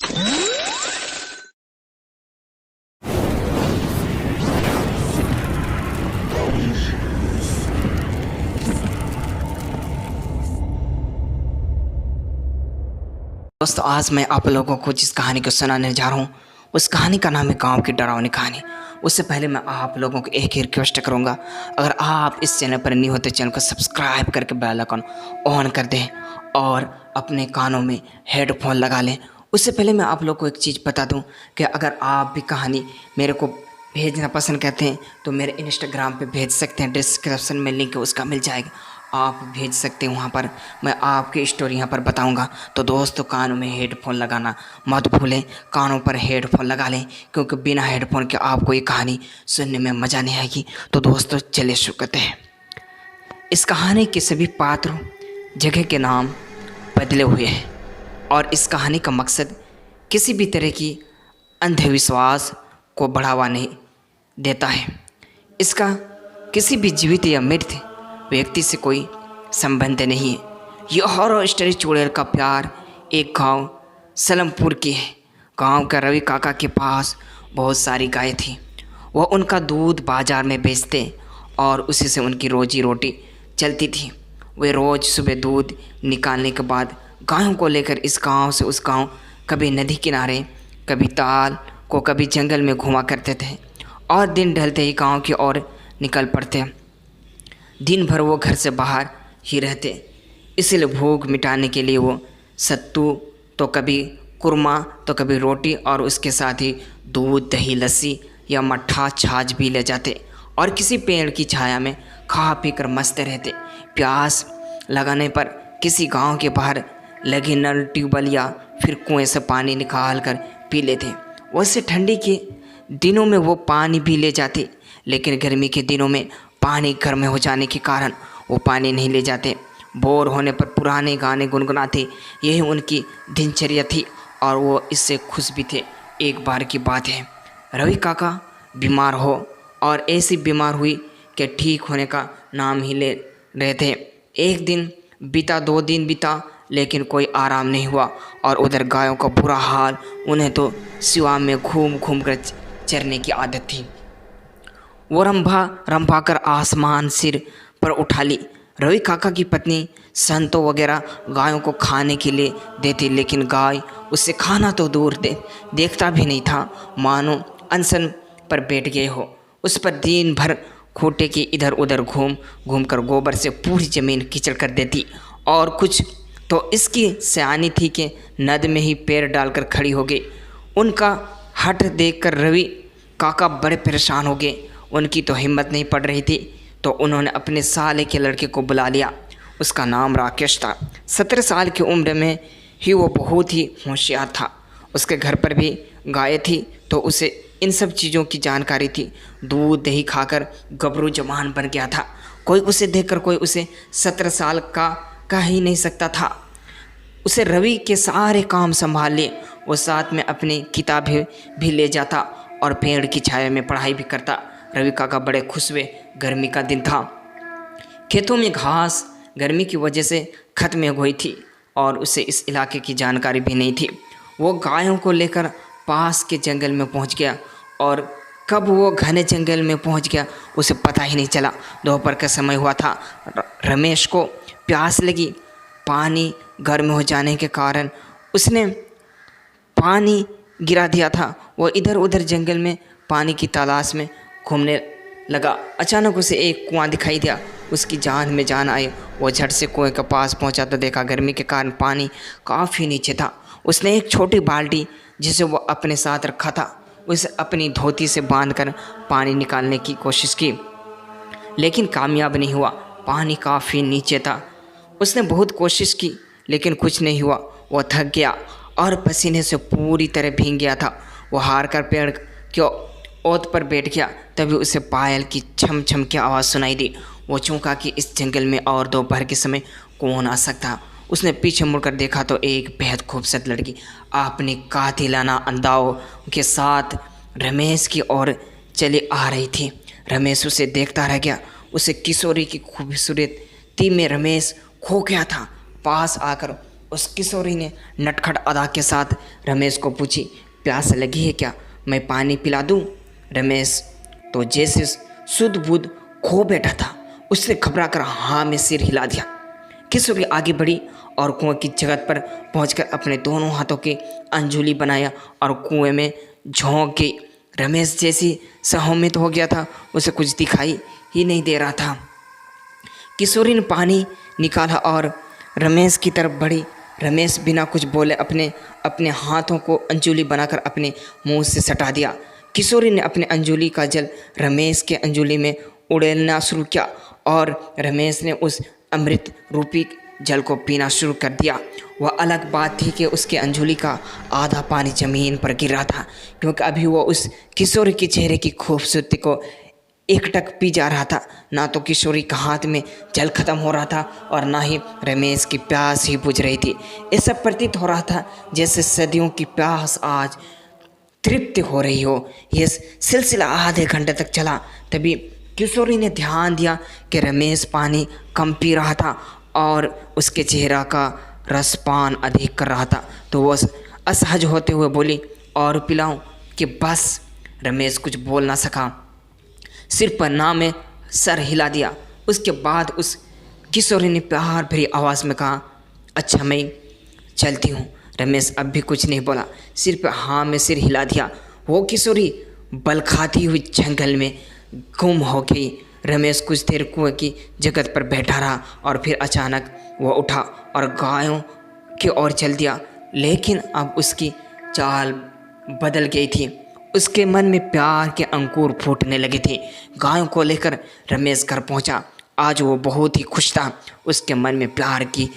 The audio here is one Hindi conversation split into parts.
दोस्तों, आज मैं आप लोगों को जिस कहानी को सुनाने जा रहा हूँ उस कहानी का नाम है गांव की डरावनी कहानी। उससे पहले मैं आप लोगों को एक ही रिक्वेस्ट करूँगा, अगर आप इस चैनल पर नहीं हो तो चैनल को सब्सक्राइब करके बेल आइकन ऑन कर दें और अपने कानों में हेडफोन लगा लें। उससे पहले मैं आप लोग को एक चीज़ बता दूं कि अगर आप भी कहानी मेरे को भेजना पसंद करते हैं तो मेरे इंस्टाग्राम पे भेज सकते हैं, डिस्क्रिप्शन में लिंक है उसका मिल जाएगा, आप भेज सकते हैं। वहाँ पर मैं आपकी स्टोरी यहाँ पर बताऊँगा। तो दोस्तों, कानों में हेडफोन लगाना मत भूलें, कानों पर हेडफोन लगा लें, क्योंकि बिना हेडफोन के आपको ये कहानी सुनने में मज़ा नहीं आएगी। तो दोस्तों, चलिए शुरू करते हैं। इस कहानी के सभी पात्र जगह के नाम बदले हुए हैं और इस कहानी का मकसद किसी भी तरह की अंधविश्वास को बढ़ावा नहीं देता है। इसका किसी भी जीवित या मृत व्यक्ति से कोई संबंध नहीं है। यह हॉरर स्टोरी चुड़ैल का प्यार एक गांव सलमपुर की है। गांव का रवि काका के पास बहुत सारी गायें थी। वह उनका दूध बाजार में बेचते और उसी से उनकी रोजी रोटी चलती थी। वे रोज़ सुबह दूध निकालने के बाद गायों को लेकर इस गांव से उस गांव, कभी नदी किनारे, कभी ताल को, कभी जंगल में घुमा करते थे और दिन ढलते ही गांव की ओर निकल पड़ते। दिन भर वो घर से बाहर ही रहते, इसलिए भूख मिटाने के लिए वो सत्तू, तो कभी कुरमा, तो कभी रोटी और उसके साथ ही दूध, दही, लस्सी या मट्ठा, छाछ भी ले जाते और किसी पेड़ की छाया में खा पी कर मस्त रहते। प्यास लगाने पर किसी गांव के बाहर लगे नल, ट्यूबवेल या फिर कुएं से पानी निकाल कर पी लेते। वैसे ठंडी के दिनों में वो पानी भी ले जाते, लेकिन गर्मी के दिनों में पानी गर्म हो जाने के कारण वो पानी नहीं ले जाते। बोर होने पर पुराने गाने गुनगुनाते, यही उनकी दिनचर्या थी और वो इससे खुश भी थे। एक बार की बात है, रवि काका बीमार हो और ऐसी बीमार हुई कि ठीक होने का नाम ही ले रहे थे। एक दिन बीता, 2 दिन बीता, लेकिन कोई आराम नहीं हुआ और उधर गायों का बुरा हाल। उन्हें तो सिवा में घूम घूम कर चरने की आदत थी। वो रंभा कर आसमान सिर पर उठा ली। रवि काका की पत्नी संतो वगैरह गायों को खाने के लिए देती, लेकिन गाय उससे खाना तो दूर देखता भी नहीं था, मानो अनशन पर बैठ गए हो। उस पर दिन भर खूंटे की इधर उधर घूम घूम कर गोबर से पूरी ज़मीन कीचड़ कर देती और कुछ तो इसकी सयानी थी कि नद में ही पैर डालकर खड़ी हो गई। उनका हठ देखकर रवि काका बड़े परेशान हो गए। उनकी तो हिम्मत नहीं पड़ रही थी, तो उन्होंने अपने साले के लड़के को बुला लिया। उसका नाम राकेश था। 17 साल की उम्र में ही वो बहुत ही होशियार था। उसके घर पर भी गाय थी, तो उसे इन सब चीज़ों की जानकारी थी। दूध दही खाकर गबरू जवान बन गया था। कोई उसे देखकर कोई उसे 17 साल का कह ही नहीं सकता था। उसे रवि के सारे काम संभाल लिए। वो साथ में अपनी किताबें भी ले जाता और पेड़ की छाया में पढ़ाई भी करता। रवि काका बड़े खुश हुए। गर्मी का दिन था, खेतों में घास गर्मी की वजह से खत्म हो गई थी और उसे इस इलाके की जानकारी भी नहीं थी। वो गायों को लेकर पास के जंगल में पहुंच गया और कब वो घने जंगल में पहुंच गया उसे पता ही नहीं चला। दोपहर का समय हुआ था। रमेश को प्यास लगी। पानी गर्म हो जाने के कारण उसने पानी गिरा दिया था। वो इधर उधर जंगल में पानी की तलाश में घूमने लगा। अचानक उसे एक कुआं दिखाई दिया। उसकी जान में जान आई। वो झट से कुएं के पास पहुंचा तो देखा गर्मी के कारण पानी काफ़ी नीचे था। उसने एक छोटी बाल्टी जिसे वो अपने साथ रखा था, उसे अपनी धोती से बांधकर पानी निकालने की कोशिश की, लेकिन कामयाब नहीं हुआ। पानी काफ़ी नीचे था। उसने बहुत कोशिश की, लेकिन कुछ नहीं हुआ। वो थक गया और पसीने से पूरी तरह भीग गया था। वो हार कर पेड़ के ओत पर बैठ गया। तभी उसे पायल की छम छम की आवाज़ सुनाई दी। वो चौंका कि इस जंगल में और दोपहर के समय कौन आ सकता। उसने पीछे मुड़कर देखा तो एक बेहद खूबसूरत लड़की अपने कातिलाना अंदाज़ों के साथ रमेश की ओर चली आ रही थी। रमेश उसे देखता रह गया। उसे किशोरी की खूबसूरती में रमेश खो गया था। पास आकर उस किशोरी ने नटखट अदा के साथ रमेश को पूछी, प्यास लगी है क्या, मैं पानी पिला दूं? रमेश तो जैसे सुध बुध खो बैठा था, उसने घबरा कर हाँ में सिर हिला दिया। किशोरी आगे बढ़ी और कुएं की जगह पर पहुंचकर अपने दोनों हाथों की अंजुली बनाया और कुएं में झोंक गई। रमेश जैसी सहमित हो गया था, उसे कुछ दिखाई ही नहीं दे रहा था। किशोरी ने पानी निकाला और रमेश की तरफ बढ़ी। रमेश बिना कुछ बोले अपने अपने हाथों को अंजुली बनाकर अपने मुंह से सटा दिया। किशोरी ने अपने अंजुली का जल रमेश के अंजुली में उड़ेलना शुरू किया और रमेश ने उस अमृत रूपी जल को पीना शुरू कर दिया। वह अलग बात थी कि उसके अंजुली का आधा पानी जमीन पर गिर रहा था, क्योंकि अभी वो उस किशोरी के चेहरे की खूबसूरती को एकटक पी जा रहा था। ना तो किशोरी का हाथ में जल खत्म हो रहा था और ना ही रमेश की प्यास ही बुझ रही थी। ऐसा प्रतीत हो रहा था जैसे सदियों की प्यास आज तृप्त हो रही हो। यह सिलसिला आधे घंटे तक चला। तभी किशोरी ने ध्यान दिया कि रमेश पानी कम पी रहा था और उसके चेहरा का रसपान अधिक कर रहा था। तो वह असहज होते हुए बोली, और पिलाऊं कि बस? रमेश कुछ बोल ना सका, सिर पर ना में सर हिला दिया। उसके बाद उस किशोरी ने प्यार भरी आवाज़ में कहा, अच्छा मैं चलती हूँ। रमेश अब भी कुछ नहीं बोला, सिर पर हाँ में सिर हिला दिया। वो किशोरी बल खाती हुई जंगल में गुम हो गई। रमेश कुछ देर कुएं की जगह पर बैठा रहा और फिर अचानक वह उठा और गायों की ओर चल दिया। लेकिन अब उसकी चाल बदल गई थी। उसके मन में प्यार के अंकुर फूटने लगे थे। गायों को लेकर रमेश घर पहुंचा। आज वो बहुत ही खुश था। उसके मन में प्यार की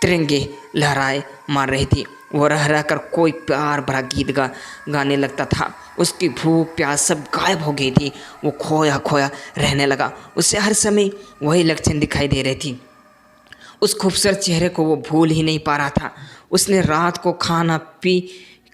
तिरंगे लहराए मार रही थी। वो रह रह कर कोई प्यार भरा गीत गाने लगता था। उसकी भूख प्यास सब गायब हो गई थी। वो खोया खोया रहने लगा। उसे हर समय वही लक्षण दिखाई दे रही थी। उस खूबसूरत चेहरे को वो भूल ही नहीं पा रहा था। उसने रात को खाना पी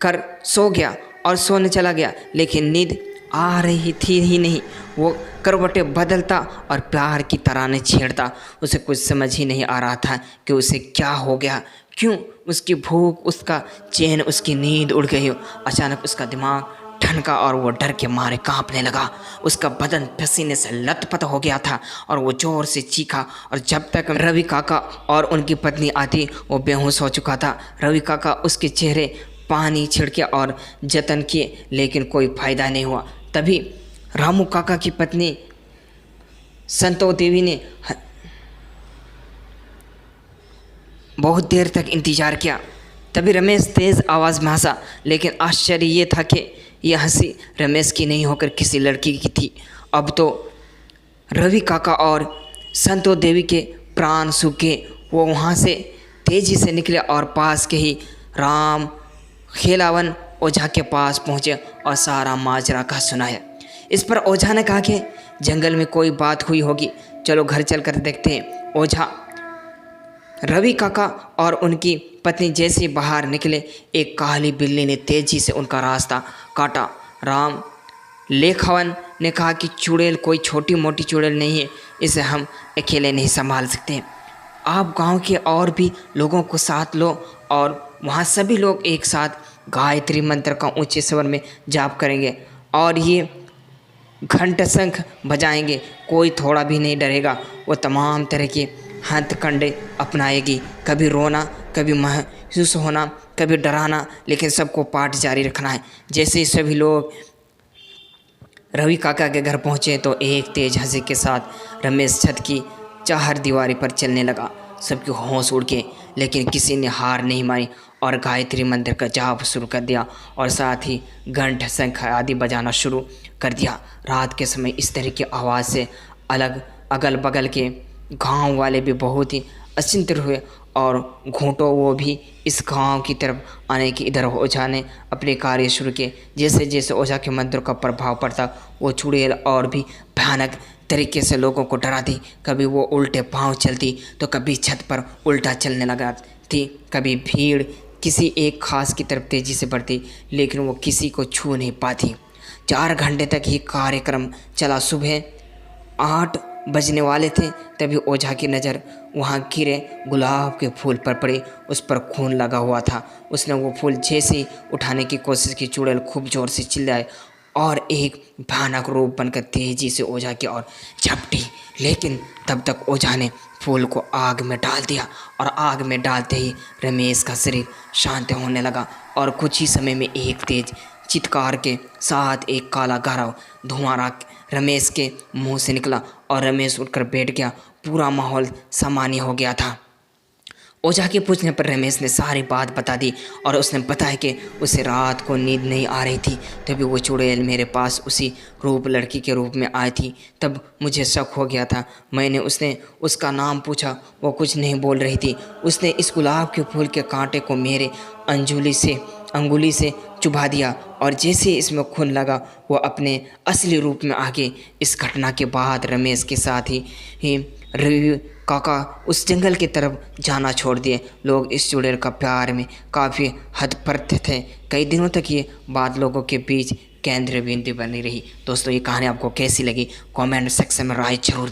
कर सो गया और सोने चला गया, लेकिन नींद आ रही थी ही नहीं। वो करवटें बदलता और प्यार की तराने छेड़ता। उसे कुछ समझ ही नहीं आ रहा था कि उसे क्या हो गया, क्यों उसकी भूख, उसका चैन, उसकी नींद उड़ गई। अचानक उसका दिमाग ठनका और वो डर के मारे कांपने लगा। उसका बदन पसीने से लथपथ हो गया था और वो जोर से चीखा। और जब तक रवि काका और उनकी पत्नी आती, वो बेहोश हो चुका था। रवि काका उसके चेहरे पानी छिड़के और जतन किए, लेकिन कोई फायदा नहीं हुआ। तभी रामू काका की पत्नी संतो देवी ने बहुत देर तक इंतजार किया। तभी रमेश तेज़ आवाज़ में हंसा, लेकिन आश्चर्य ये था कि यह हंसी रमेश की नहीं होकर किसी लड़की की थी। अब तो रवि काका और संतो देवी के प्राण सूख गए। वो वहाँ से तेज़ी से निकले और पास के ही राम खेलावन ओझा के पास पहुँचे और सारा माजरा का सुनाया। इस पर ओझा ने कहा कि जंगल में कोई बात हुई होगी, चलो घर चलकर देखते हैं। ओझा रवि काका और उनकी पत्नी जैसे बाहर निकले, एक काली बिल्ली ने तेजी से उनका रास्ता काटा। राम लेखावन ने कहा कि चुड़ैल कोई छोटी मोटी चुड़ैल नहीं है, इसे हम अकेले नहीं संभाल सकते। आप गांव के और भी लोगों को साथ लो और वहाँ सभी लोग एक साथ गायत्री मंत्र का ऊंचे स्वर में जाप करेंगे और ये घंट शंख बजाएंगे। कोई थोड़ा भी नहीं डरेगा। वो तमाम तरह के हथकंडे अपनाएगी, कभी रोना, कभी महसूस होना, कभी डराना, लेकिन सबको पाठ जारी रखना है। जैसे ही सभी लोग रवि काका के घर पहुँचे तो एक तेज हंसी के साथ रमेश छत की चार दीवारी पर चलने लगा। सबकी होश उड़ गए, लेकिन किसी ने हार नहीं मानी और गायत्री मंत्र का जाप शुरू कर दिया और साथ ही घंट शंख आदि बजाना शुरू कर दिया। रात के समय इस तरह की आवाज़ से अगल बगल के गांव वाले भी बहुत ही अचिंतित हुए और घूंटो वो भी इस गांव की तरफ आने की। इधर ओझा ने अपने कार्य शुरू किए। जैसे जैसे ओझा के मंत्र का प्रभाव पड़ता, वो चुड़ैल और भी भयानक तरीके से लोगों को डराती। कभी वो उल्टे पांव चलती तो कभी छत पर उल्टा चलने लगा थी। कभी भीड़ किसी एक खास की तरफ तेज़ी से बढ़ती, लेकिन वो किसी को छू नहीं पाती। 4 घंटे तक ही कार्यक्रम चला। सुबह 8 बजने वाले थे तभी ओझा की नज़र वहाँ गिरे गुलाब के फूल पर पड़ी। उस पर खून लगा हुआ था। उसने वो फूल जैसे ही उठाने की कोशिश की, चुड़ैल खूब जोर से चिल्लाए और एक भयानक रूप बनकर तेजी से ओझा की ओर झपटी। लेकिन तब तक ओझा ने फूल को आग में डाल दिया और आग में डालते ही रमेश का शरीर शांत होने लगा और कुछ ही समय में एक तेज चित्कार के साथ एक काला गहरा धुआं रमेश के मुंह से निकला और रमेश उठकर बैठ गया। पूरा माहौल सामान्य हो गया था। ओझा के पूछने पर रमेश ने सारी बात बता दी और उसने बताया कि उसे रात को नींद नहीं आ रही थी, तभी वो चुड़ैल मेरे पास उसी रूप लड़की के रूप में आई थी। तब मुझे शक हो गया था। मैंने उसका नाम पूछा, वो कुछ नहीं बोल रही थी। उसने इस गुलाब के फूल के कांटे को मेरे अंगुली से चुभा दिया और जैसे इसमें खून लगा वो अपने असली रूप में आ गई। इस घटना के बाद रमेश के साथ ही रवि काका उस जंगल की तरफ जाना छोड़ दिए। लोग इस चुड़ैल का प्यार में काफ़ी हद पर थे। कई दिनों तक ये बात लोगों के बीच केंद्र बिंदु बनी रही। दोस्तों, ये कहानी आपको कैसी लगी कमेंट सेक्शन में राय जरूर